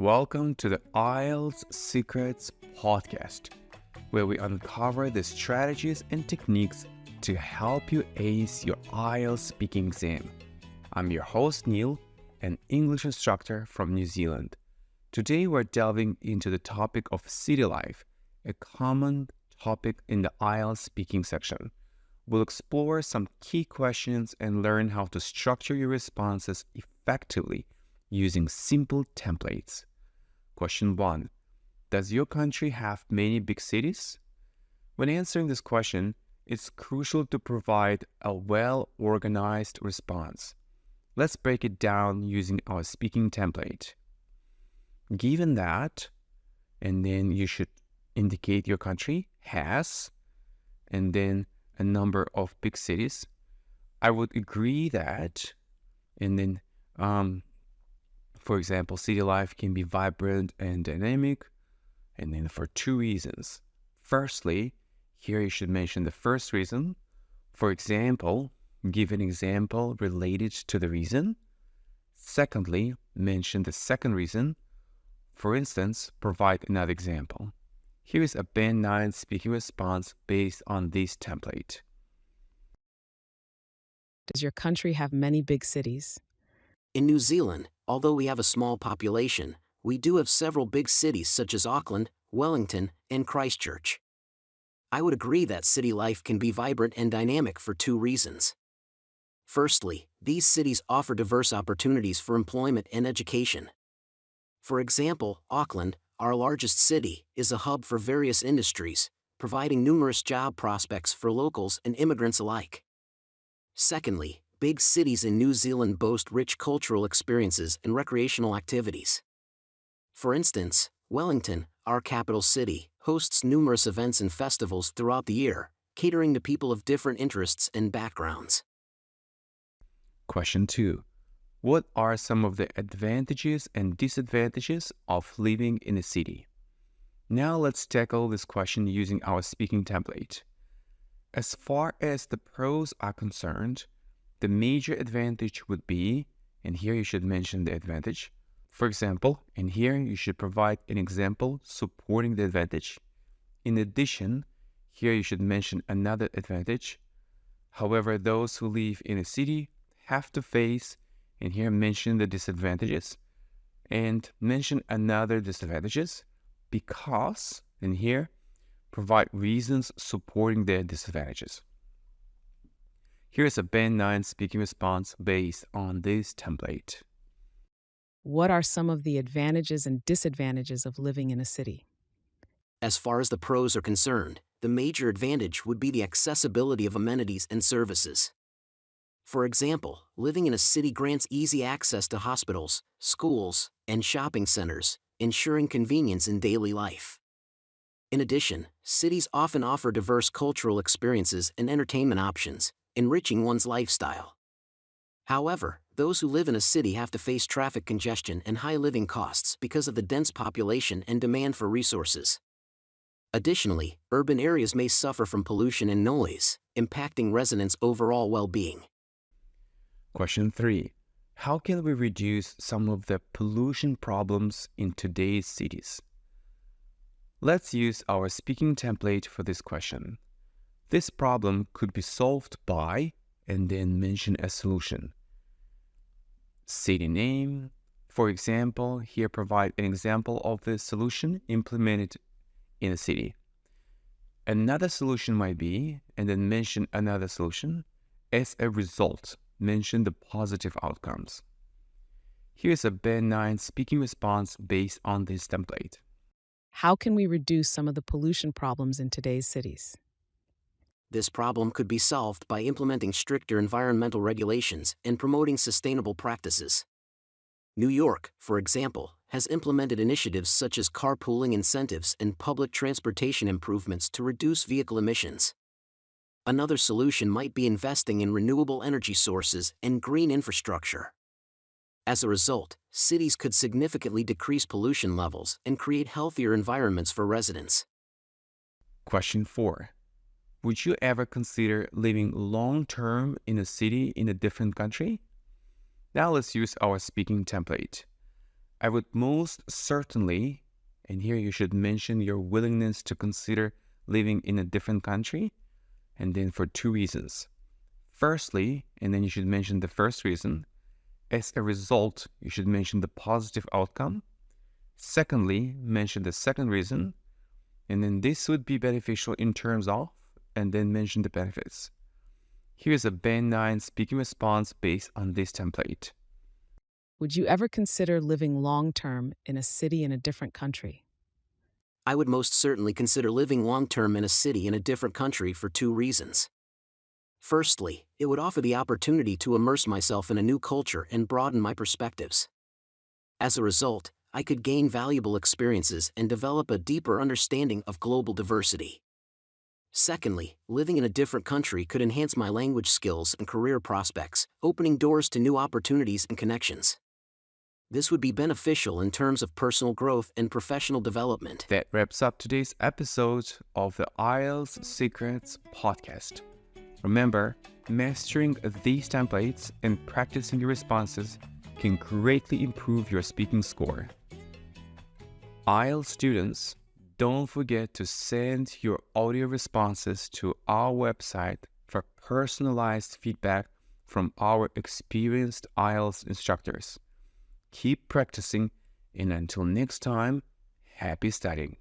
Welcome to the IELTS Secrets podcast, where we uncover the strategies and techniques to help you ace your IELTS speaking exam. I'm your host, Neil, an English instructor from New Zealand. Today, we're delving into the topic of city life, a common topic in the IELTS speaking section. We'll explore some key questions and learn how to structure your responses effectively using simple templates. Question 1. Does your country have many big cities? When answering this question, it's crucial to provide a well-organized response. Let's break it down using our speaking template. Given that, and then you should indicate your country has, and then a number of big cities. I would agree that, and then for example, city life can be vibrant and dynamic, and then for two reasons. Firstly, here you should mention the first reason. For example, give an example related to the reason. Secondly, mention the second reason. For instance, provide another example. Here is a Band 9 speaking response based on this template. Does your country have many big cities? In New Zealand, although we have a small population, we do have several big cities such as Auckland, Wellington, and Christchurch. I would agree that city life can be vibrant and dynamic for two reasons. Firstly, these cities offer diverse opportunities for employment and education. For example, Auckland, our largest city, is a hub for various industries, providing numerous job prospects for locals and immigrants alike. Secondly, big cities in New Zealand boast rich cultural experiences and recreational activities. For instance, Wellington, our capital city, hosts numerous events and festivals throughout the year, catering to people of different interests and backgrounds. Question 2. What are some of the advantages and disadvantages of living in a city? Now let's tackle this question using our speaking template. As far as the pros are concerned, the major advantage would be, and here you should mention the advantage. For example, and here you should provide an example supporting the advantage. In addition, here you should mention another advantage. However, those who live in a city have to face, and here mention the disadvantages, and mention another disadvantages because, and here, provide reasons supporting their disadvantages. Here is a Band 9 speaking response based on this template. What are some of the advantages and disadvantages of living in a city? As far as the pros are concerned, the major advantage would be the accessibility of amenities and services. For example, living in a city grants easy access to hospitals, schools, and shopping centers, ensuring convenience in daily life. In addition, cities often offer diverse cultural experiences and entertainment options, enriching one's lifestyle. However, those who live in a city have to face traffic congestion and high living costs because of the dense population and demand for resources. Additionally, urban areas may suffer from pollution and noise, impacting residents' overall well-being. Question 3. How can we reduce some of the pollution problems in today's cities? Let's use our speaking template for this question. This problem could be solved by, and then mention a solution. City name. For example, here provide an example of the solution implemented in a city. Another solution might be, and then mention another solution. As a result, mention the positive outcomes. Here's a Band 9 speaking response based on this template. How can we reduce some of the pollution problems in today's cities? This problem could be solved by implementing stricter environmental regulations and promoting sustainable practices. New York, for example, has implemented initiatives such as carpooling incentives and public transportation improvements to reduce vehicle emissions. Another solution might be investing in renewable energy sources and green infrastructure. As a result, cities could significantly decrease pollution levels and create healthier environments for residents. Question 4. Would you ever consider living long-term in a city in a different country? Now let's use our speaking template. I would most certainly, and here you should mention your willingness to consider living in a different country, and then for two reasons. Firstly, and then you should mention the first reason. As a result, you should mention the positive outcome. Secondly, mention the second reason, and then this would be beneficial in terms of, and then mention the benefits. Here's a Band 9 speaking response based on this template. Would you ever consider living long-term in a city in a different country? I would most certainly consider living long-term in a city in a different country for two reasons. Firstly, it would offer the opportunity to immerse myself in a new culture and broaden my perspectives. As a result, I could gain valuable experiences and develop a deeper understanding of global diversity. Secondly, living in a different country could enhance my language skills and career prospects, opening doors to new opportunities and connections. This would be beneficial in terms of personal growth and professional development. That wraps up today's episode of the IELTS Secrets podcast. Remember, mastering these templates and practicing your responses can greatly improve your speaking score. IELTS students, don't forget to send your audio responses to our website for personalized feedback from our experienced IELTS instructors. Keep practicing, and until next time, happy studying.